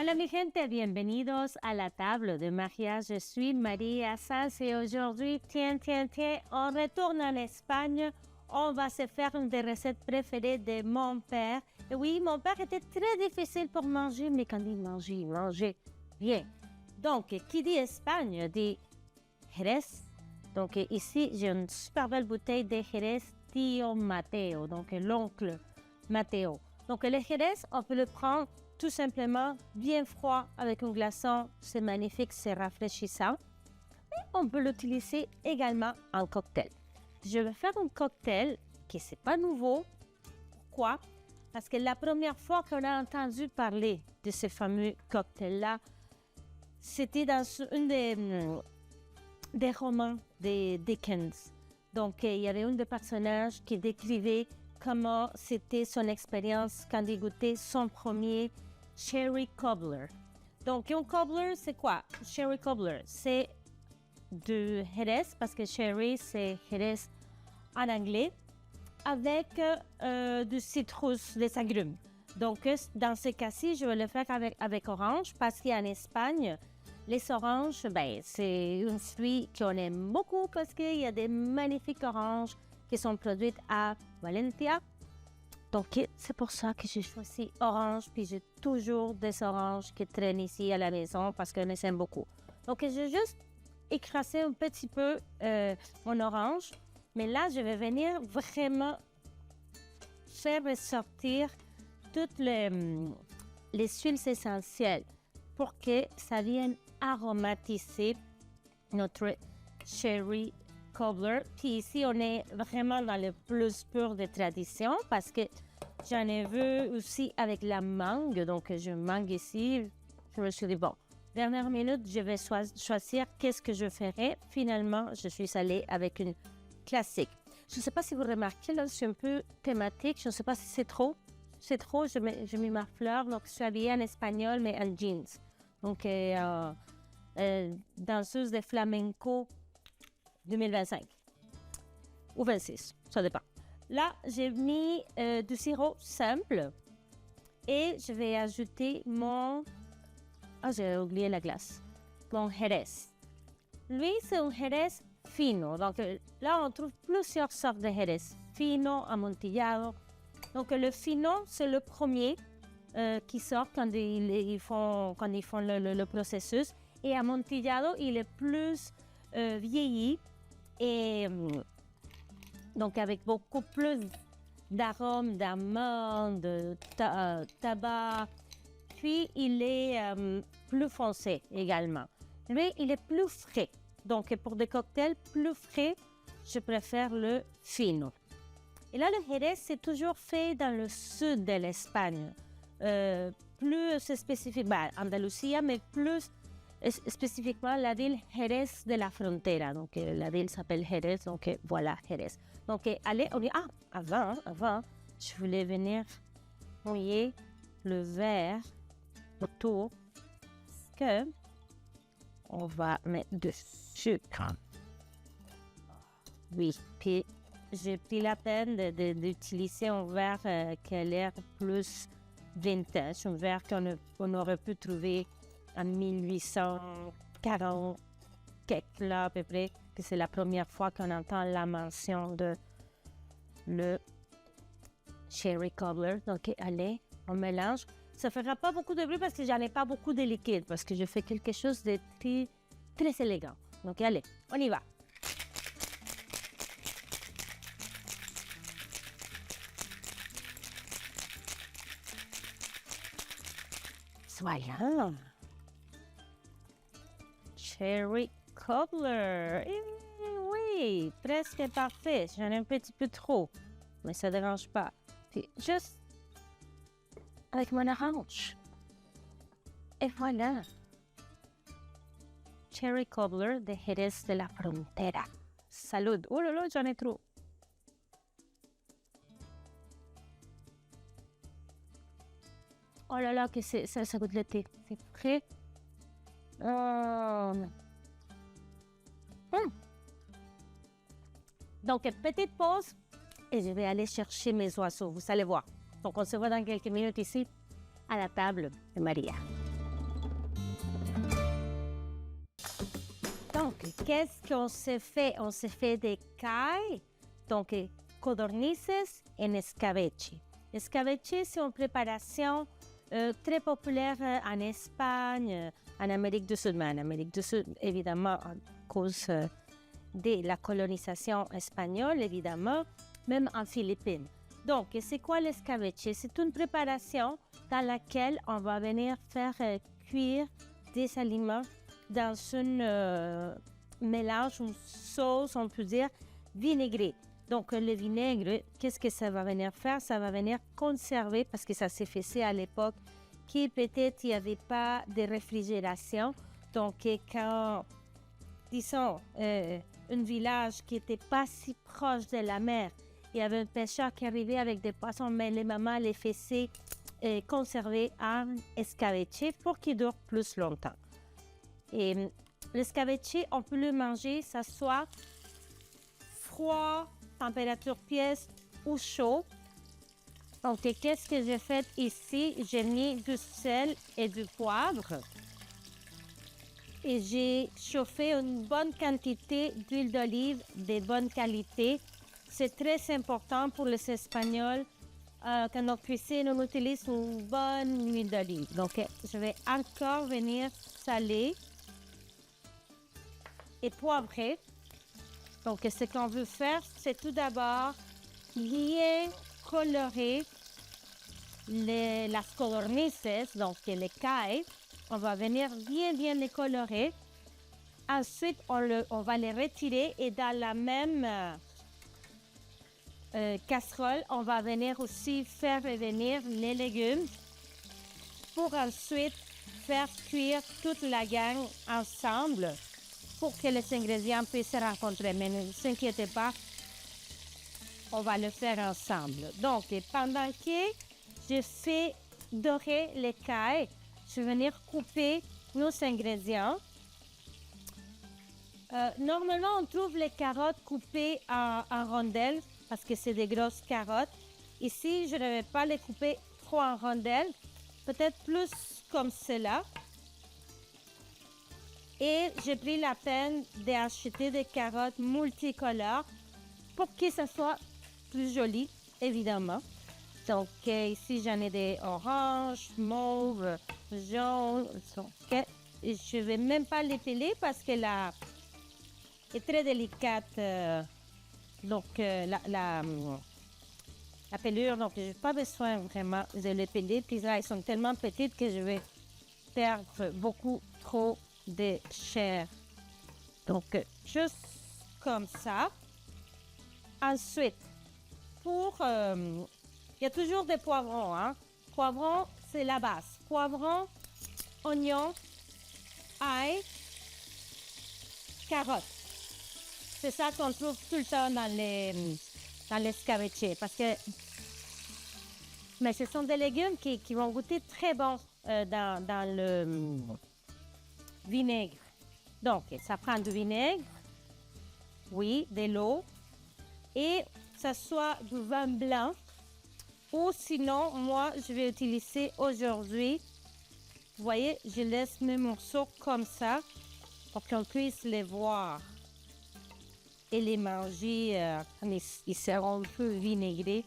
Hola mi gente, bienvenidos a la table de Maria. Je suis Maria Sanz et aujourd'hui, tiens, on retourne en Espagne. On va se faire une des recettes préférées de mon père. Et oui, mon père était très difficile pour manger, mais quand il mangeait bien. Donc, qui dit Espagne dit Jerez. Donc ici, j'ai une super belle bouteille de Jerez Tío Mateo, donc l'oncle Mateo. Donc le Jerez, on peut le prendre tout simplement bien froid avec un glaçon, c'est magnifique, c'est rafraîchissant. Mais on peut l'utiliser également en cocktail. Je vais faire un cocktail qui n'est pas nouveau. Pourquoi? Parce que la première fois qu'on a entendu parler de ce fameux cocktail-là, c'était dans un des romans de Dickens. Donc, il y avait un des personnages qui décrivait comment c'était son expérience quand il goûtait son premier Sherry Cobbler. Donc, un cobbler, c'est quoi? Sherry Cobbler, c'est du Jerez, parce que Sherry, c'est Jerez en anglais, avec du citrus, des agrumes. Donc, dans ce cas-ci, je vais le faire avec orange, parce qu'en Espagne, les oranges, c'est un fruit qu'on aime beaucoup parce qu'il y a des magnifiques oranges qui sont produites à Valencia. Donc, c'est pour ça que j'ai choisi orange, puis j'ai toujours des oranges qui traînent ici à la maison parce qu'on les aime beaucoup. Donc, j'ai juste écrasé un petit peu mon orange, mais là, je vais venir vraiment faire ressortir toutes les huiles essentielles pour que ça vienne aromatiser notre Sherry Cobbler. Puis ici, on est vraiment dans le plus pur des traditions parce que j'en ai vu aussi avec la mangue. Donc, je mangue ici. Je me suis dit, bon, dernière minute, je vais choisir qu'est-ce que je ferai. Finalement, je suis allée avec une classique. Je ne sais pas si vous remarquez, là, je suis un peu thématique. Je ne sais pas si c'est trop. C'est trop, je mets ma fleur. Donc, je suis habillée en espagnol, mais en jeans. Donc, danseuse de flamenco 2025 ou 26, ça dépend. Là, j'ai mis du sirop simple et je vais ajouter mon... Ah, j'ai oublié la glace. Mon Jerez. Lui, c'est un Jerez fino. Donc, là, on trouve plusieurs sortes de Jerez. Fino, amontillado. Donc, le fino, c'est le premier qui sort quand ils font le processus. Et amontillado, il est plus vieilli et donc avec beaucoup plus d'arômes, d'amandes, de tabac. Puis, il est plus foncé également. Lui, il est plus frais. Donc, pour des cocktails plus frais, je préfère le fino. Et là, le Jerez, c'est toujours fait dans le sud de l'Espagne. Plus spécifique, Andalousie, mais plus spécifiquement la ville Jerez de la Frontera. Donc, la ville s'appelle Jerez, donc voilà, Jerez. Donc, allez, on dit, avant, je voulais venir mouiller le verre autour parce que on va mettre du sucre. Oui, puis j'ai pris la peine d'utiliser un verre qui a l'air plus vintage, un verre qu'on aurait pu trouver en 1840, quelque là à peu près, que c'est la première fois qu'on entend la mention de le Sherry Cobbler. Donc, allez, on mélange. Ça ne fera pas beaucoup de bruit parce que j'en ai pas beaucoup de liquide, parce que je fais quelque chose de très, très élégant. Donc, allez, on y va. Voilà. Sherry Cobbler. Oui, presque parfait. J'en ai un petit peu trop, mais ça ne dérange pas. Puis juste avec mon orange. Et voilà. Sherry Cobbler de Jerez de la Frontera. Salud. Oh là là, j'en ai trop. Oh là là, que ça goûte le thé. C'est frais. Donc, petite pause et je vais aller chercher mes oiseaux. Vous allez voir. Donc, on se voit dans quelques minutes ici à la table de Maria. qu'est-ce qu'on s'est fait? On s'est fait des cailles, donc codornices en escabeche. Escabeche, c'est une préparation très populaire en Espagne, en Amérique du Sud. Mais en Amérique du Sud, évidemment, à cause de la colonisation espagnole, évidemment, même en Philippines. Donc, c'est quoi l'escabeche? C'est une préparation dans laquelle on va venir faire cuire des aliments dans un mélange, une sauce, on peut dire, vinaigrée. Donc, le vinaigre, qu'est-ce que ça va venir faire? Ça va venir conserver, parce que ça s'est fait à l'époque, qui peut-être il n'y avait pas de réfrigération. Donc, quand, disons, un village qui n'était pas si proche de la mer, il y avait un pêcheur qui arrivait avec des poissons, mais les mamans les faisaient conserver en escabeche pour qu'il dure plus longtemps. Et l'escabeche, on peut le manger, ça soit froid, température pièce ou chaud. Donc, qu'est-ce que j'ai fait ici? J'ai mis du sel et du poivre. Et j'ai chauffé une bonne quantité d'huile d'olive de bonne qualité. C'est très important pour les Espagnols. Quand on cuisine, on utilise une bonne huile d'olive. Donc, je vais encore venir saler et poivrer. Donc, ce qu'on veut faire, c'est tout d'abord bien colorer las codornices, donc les cailles. On va venir bien les colorer. Ensuite, on va les retirer et dans la même casserole, on va venir aussi faire revenir les légumes pour ensuite faire cuire toute la gang ensemble pour que les ingrédients puissent se rencontrer. Mais ne vous inquiétez pas, on va le faire ensemble. Donc, pendant que je fais dorer les cailles, je vais venir couper nos ingrédients. Normalement, on trouve les carottes coupées en rondelles parce que c'est des grosses carottes. Ici, je ne vais pas les couper trop en rondelles, peut-être plus comme cela. Et j'ai pris la peine d'acheter des carottes multicolores pour que ça soit plus joli, évidemment. Donc, ici, j'en ai des oranges, mauves, jaunes. Okay. Je ne vais même pas les peler parce que la est très délicate. Donc, la pelure, donc je n'ai pas besoin vraiment de les peler. Puis là, elles sont tellement petites que je vais perdre beaucoup trop de chair. Donc, juste comme ça. Ensuite, il y a toujours des poivrons. Hein? Poivrons, c'est la base. Poivrons, oignons, ail, carottes. C'est ça qu'on trouve tout le temps dans l'escabeche. Mais ce sont des légumes qui vont goûter très bon dans le vinaigre. Donc, ça prend du vinaigre, oui, de l'eau, et ça soit du vin blanc, ou sinon, moi, je vais utiliser aujourd'hui, vous voyez, je laisse mes morceaux comme ça, pour qu'on puisse les voir et les manger quand ils seront un peu vinaigrés.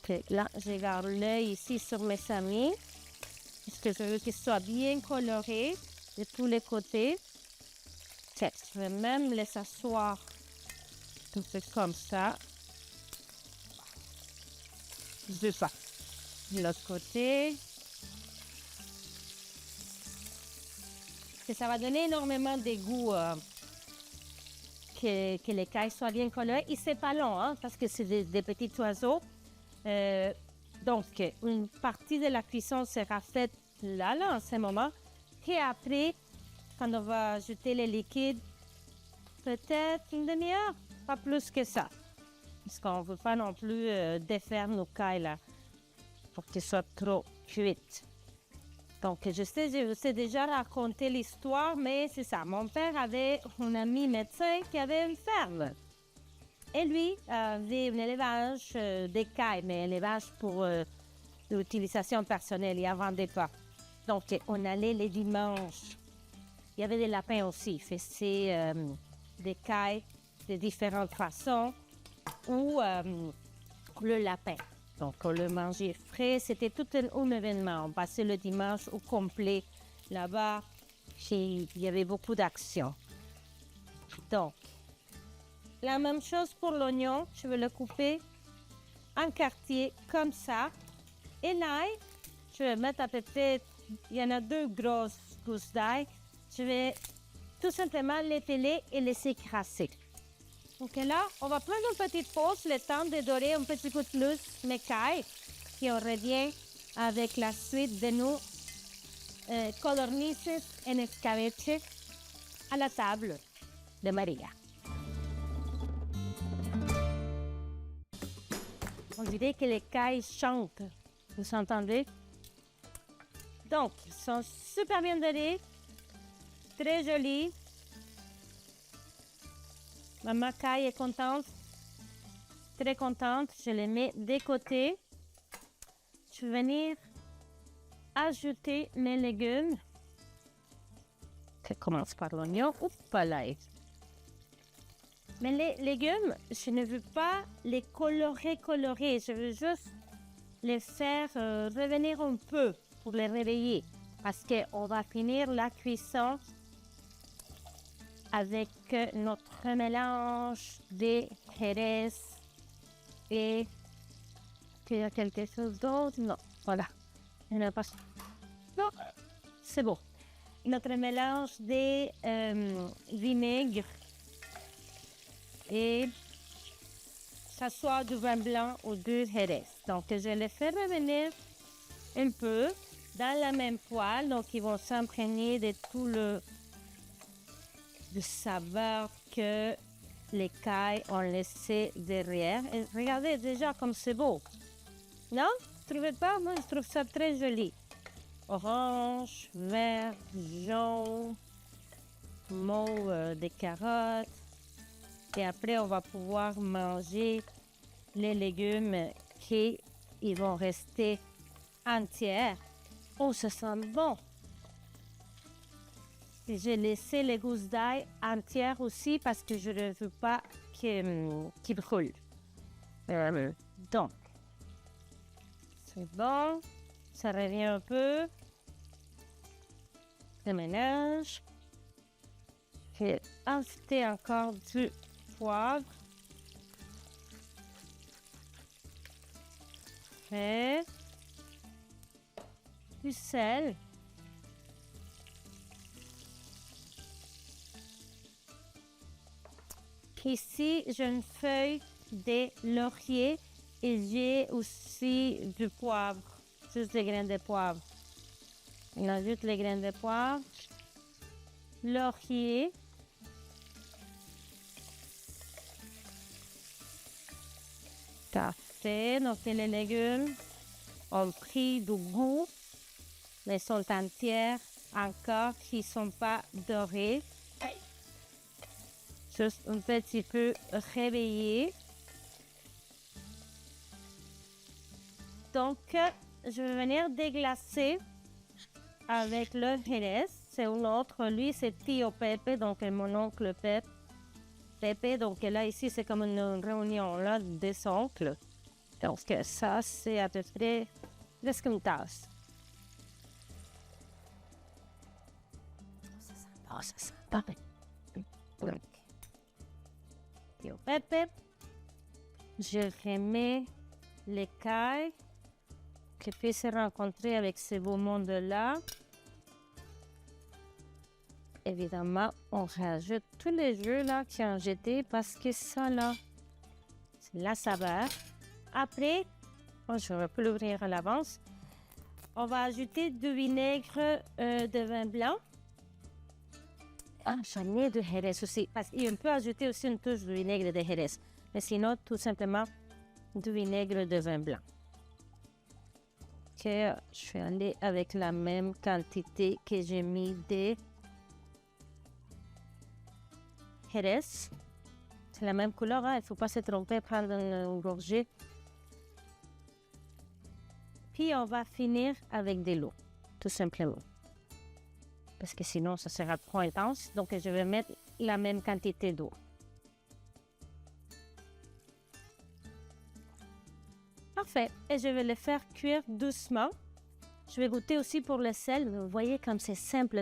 Puis là, je garde l'œil ici sur mes amis, parce que je veux qu'ils soient bien colorés de tous les côtés. Tiens, je vais même les asseoir tout comme ça. Je fais de l'autre côté. Et ça va donner énormément de goût que les cailles soient bien colorées. Et c'est pas long, hein, parce que c'est des petits oiseaux. Donc, une partie de la cuisson sera faite là, en ce moment. Et après, quand on va ajouter les liquides, peut-être une demi-heure, pas plus que ça. Parce qu'on ne veut pas non plus défaire nos cailles là, pour qu'elles soient trop cuites. Donc, je vous ai déjà raconté l'histoire, mais c'est ça. Mon père avait un ami médecin qui avait une ferme. Et lui avait un élevage d'écailles, mais un élevage pour l'utilisation personnelle. Il n'en vendait pas. Donc, on allait les dimanches Il y avait des lapins aussi. C'est des cailles de différentes façons ou le lapin. Donc, on le mangeait frais. C'était tout un événement. On passait le dimanche au complet là-bas. Il y avait beaucoup d'actions. Donc, la même chose pour l'oignon. Je vais le couper en quartiers comme ça. Et l'ail, je vais mettre à peu près, il y en a 2 grosses gousses d'ail. Je vais tout simplement les peler et les écraser. Donc là, on va prendre une petite pause, le temps de dorer un petit peu plus mes cailles. Puis on revient avec la suite de nos codornices en escabeche à la table de Maria. On dirait que les cailles chantent. Vous entendez? Donc, ils sont super bien dorés, très jolis. Maman caille est contente, très contente. Je les mets de côté. Je vais venir ajouter mes légumes. Je commence par l'oignon. Oups, là. Mais les légumes, je ne veux pas les colorer. Je veux juste les faire revenir un peu pour les réveiller. Parce qu'on va finir la cuisson avec notre mélange de Jerez et... Il y a quelque chose d'autre? Non, voilà. Il n'y en a pas. Non, c'est bon. Notre mélange de vinaigre et ça soit du vin blanc ou du Jerez. Donc, je les fais revenir un peu dans la même poêle. Donc, ils vont s'imprégner de tout le saveur que les cailles ont laissé derrière. Et regardez déjà comme c'est beau. Non? Vous ne trouvez pas? Moi, je trouve ça très joli. Orange, vert, jaune, mauve des carottes. Et après, on va pouvoir manger les légumes qui ils vont rester entiers. Oh, ça sent bon! Et j'ai laissé les gousses d'ail entières aussi parce que je ne veux pas qu'ils brûlent. Donc, c'est bon. Ça revient un peu. Je mélange. Je vais ajouter encore du poivre. Et du sel. Ici, j'ai une feuille de laurier et j'ai aussi du poivre, juste des graines de poivre. On ajoute les graines de poivre, laurier, parfait. Donc, les légumes ont pris du goût, mais sont entières encore qui ne sont pas dorés. Juste un petit peu réveillé. Donc, je vais venir déglacer avec le Jerez. C'est un autre. Lui, c'est Tio Pepe, donc mon oncle Pepe. Donc là, ici, c'est comme une réunion là, des oncles. Donc, ça, c'est à peu près presque une tasse. Ça sent parfait. Tio Pepe. Je remets les cailles qui puissent se rencontrer avec ce beau monde-là. Évidemment, on rajoute tous les jeux là qui ont jeté parce que ça là, c'est la saveur. Après, je ne vais plus l'ouvrir à l'avance. On va ajouter du vinaigre de vin blanc. Ah, j'en ai de Jerez aussi. Parce qu'on peut ajouter aussi une touche de vinaigre de Jerez. Mais sinon, tout simplement, du vinaigre de vin blanc. Ok, je vais aller avec la même quantité que j'ai mis de Jerez. C'est la même couleur, hein? Il ne faut pas se tromper, prendre une gorgée. Puis on va finir avec de l'eau, tout simplement. parce que sinon, ça sera trop intense. Donc, je vais mettre la même quantité d'eau. Parfait. Et je vais le faire cuire doucement. Je vais goûter aussi pour le sel. Vous voyez comme c'est simple.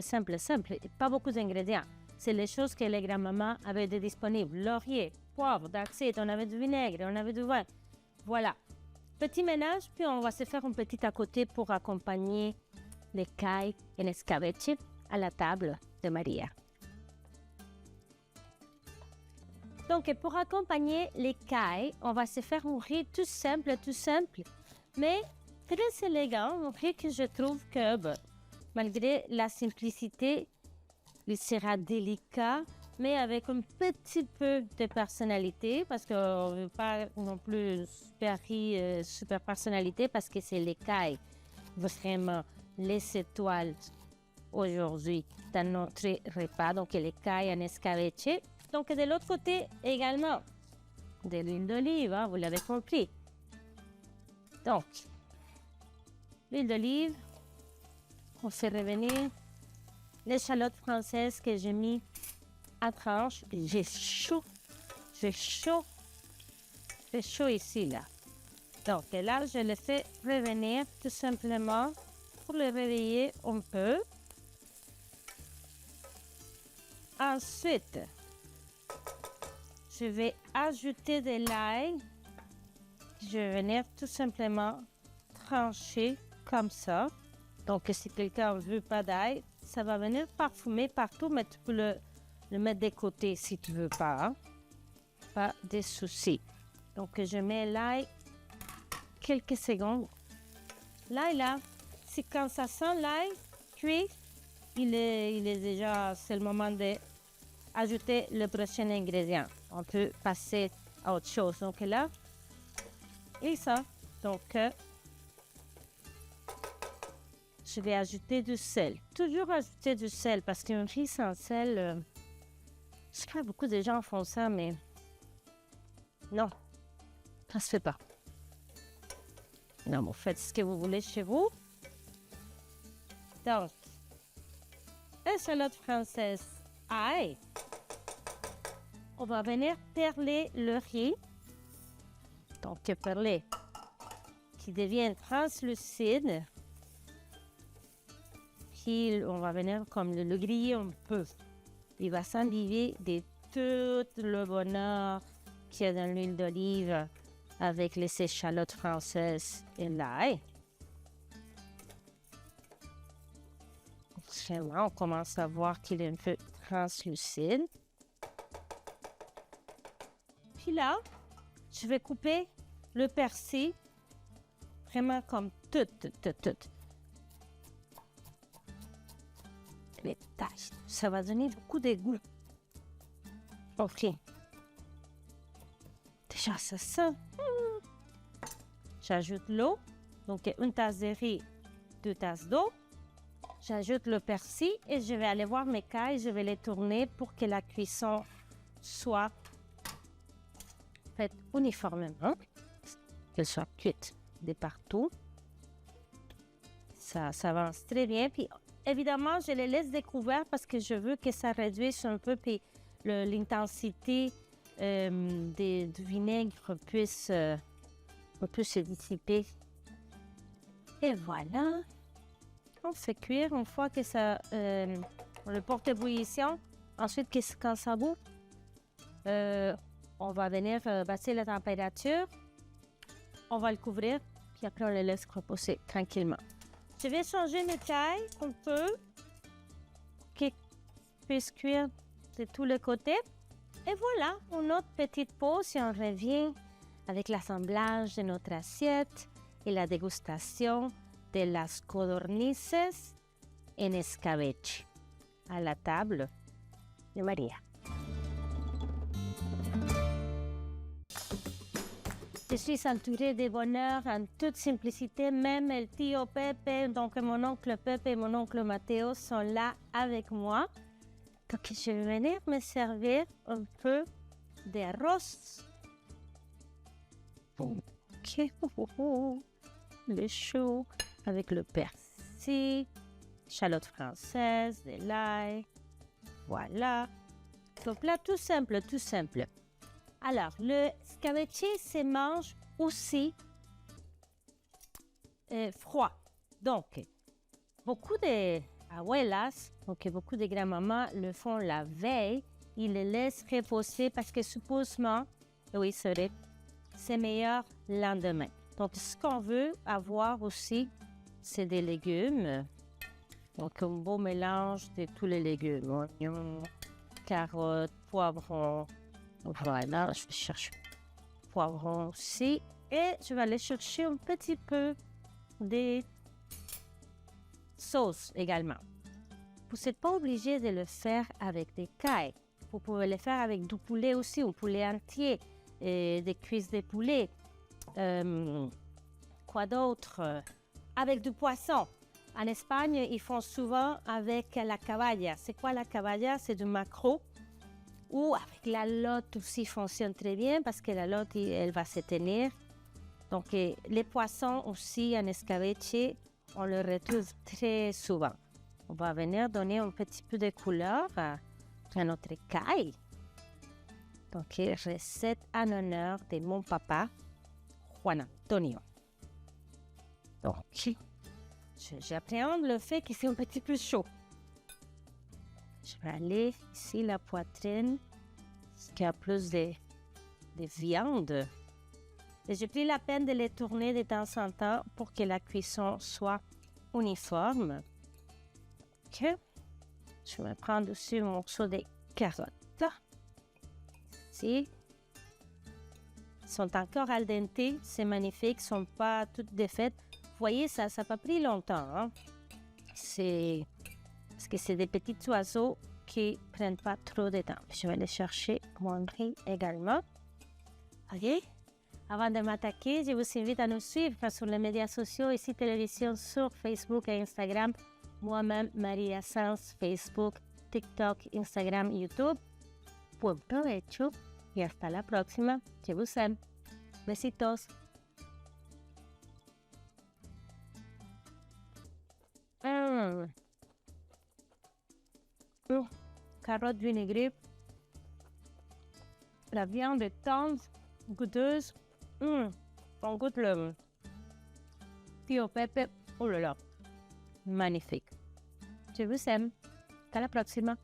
Pas beaucoup d'ingrédients. C'est les choses que les grands-mamans avaient de disponibles. Laurier, poivre, d'acide, on avait du vinaigre, on avait du vin. Voilà. Petit ménage, puis on va se faire un petit à côté pour accompagner les cailles en escabeche à la table de Maria. Donc, pour accompagner les cailles, on va se faire un riz tout simple, mais très élégant. Un riz que je trouve que, malgré la simplicité, il sera délicat, mais avec un petit peu de personnalité, parce qu'on ne veut pas non plus super riz, super personnalité, parce que c'est les cailles, vraiment les étoiles aujourd'hui dans notre repas, donc les cailles en escabeche. Donc de l'autre côté également, de l'huile d'olive, hein, vous l'avez compris. Donc, l'huile d'olive, on fait revenir l'échalote française que j'ai mis à tranche. J'ai chaud ici, là. Donc là, je le fais revenir tout simplement pour le réveiller un peu. Ensuite, je vais ajouter de l'ail. Je vais venir tout simplement trancher comme ça. Donc, si quelqu'un ne veut pas d'ail, ça va venir parfumer partout, mais tu peux le mettre de côté si tu ne veux pas. Hein? Pas de souci. Donc, je mets l'ail quelques secondes. L'ail, là, si quand ça sent l'ail cuit, il est déjà, c'est le moment d'ajouter le prochain ingrédient. On peut passer à autre chose. Donc là, et ça. Donc, je vais ajouter du sel. Toujours ajouter du sel parce qu'un riz sans sel, je sais pas, beaucoup de gens font ça, mais non, ça se fait pas. Non, vous faites ce que vous voulez chez vous. Donc, échalote française, ail. On va venir perler le riz. Donc, perler qui devient translucide. Puis, on va venir comme le griller un peu. Il va s'imbiber de tout le bonheur qu'il y a dans l'huile d'olive avec les échalotes françaises et l'ail. On commence à voir qu'il est un peu translucide. Puis là, je vais couper le persil vraiment comme tout. Les taches, ça va donner beaucoup de goût. Ok. Déjà, ça sent. J'ajoute l'eau. Donc, une tasse de riz, 2 tasses d'eau. J'ajoute le persil et je vais aller voir mes cailles. Je vais les tourner pour que la cuisson soit faite uniformément. Qu'elle soit cuite de partout. Ça avance très bien. Puis, évidemment, je les laisse découverts parce que je veux que ça réduise un peu puis l'intensité du vinaigre puisse se dissiper. Et voilà. On fait cuire une fois que ça... on le porte à ébullition. Ensuite, quand ça bout, on va venir baisser la température. On va le couvrir. Puis après, on le laisse reposer tranquillement. Je vais changer mes cailles un peu. Qu'ils puissent cuire de tous les côtés. Et voilà, une autre petite pause et on revient avec l'assemblage de notre assiette et la dégustation de las codornices en escabeche à la table de Maria. Je suis entourée de bonheur en toute simplicité. Même le tío Pepe, donc mon oncle Pepe et mon oncle Matteo sont là avec moi. Donc, je vais venir me servir un peu d'arroz. Ok, le chaud avec le persil, échalotes françaises, de l'ail. Voilà. Donc là, tout simple, tout simple. Alors, le escabeche se mange aussi froid. Donc, beaucoup de abuelas, donc beaucoup de grands-mamans le font la veille. Ils le laissent reposer parce que supposément, oui, c'est vrai, c'est meilleur le lendemain. Donc, ce qu'on veut avoir aussi, c'est des légumes. Donc, un beau mélange de tous les légumes. Oignons, carottes, poivrons. Voilà, je vais chercher poivrons aussi. Et je vais aller chercher un petit peu de sauce également. Vous n'êtes pas obligé de le faire avec des cailles. Vous pouvez le faire avec du poulet aussi, un poulet entier, des cuisses de poulet. Quoi d'autre? Avec du poisson. En Espagne, ils font souvent avec la caballa. C'est quoi la caballa? C'est du maquereau. Ou avec la lotte aussi fonctionne très bien parce que la lotte, elle va se tenir. Donc, les poissons aussi en escabeche, on le retrouve très souvent. On va venir donner un petit peu de couleur à notre caille. Donc, recette en honneur de mon papa, Juan Antonio. Donc, j'appréhende le fait que c'est un petit peu chaud. Je vais aller ici, la poitrine, parce qu'il y a plus de viande. Et j'ai pris la peine de les tourner de temps en temps pour que la cuisson soit uniforme. Ok. Je vais prendre aussi un morceau de carottes. Ici. Ils sont encore al dente, c'est magnifique, ils ne sont pas toutes défaites. Vous voyez, ça n'a pas pris longtemps. Hein? C'est parce que c'est des petits oiseaux qui ne prennent pas trop de temps. Je vais aller chercher mon riz également. OK? Avant de m'attaquer, je vous invite à nous suivre sur les médias sociaux, ici télévision sur Facebook et Instagram. Moi-même, María Sanz, Facebook, TikTok, Instagram, YouTube. Buen provecho y hasta la próxima. Je vous aime. Besitos. Carottes vinaigrées. La viande est tendre, goûteuse. On goûte le Tío Pepe. Oh là là, magnifique. Je vous aime. Hasta la próxima.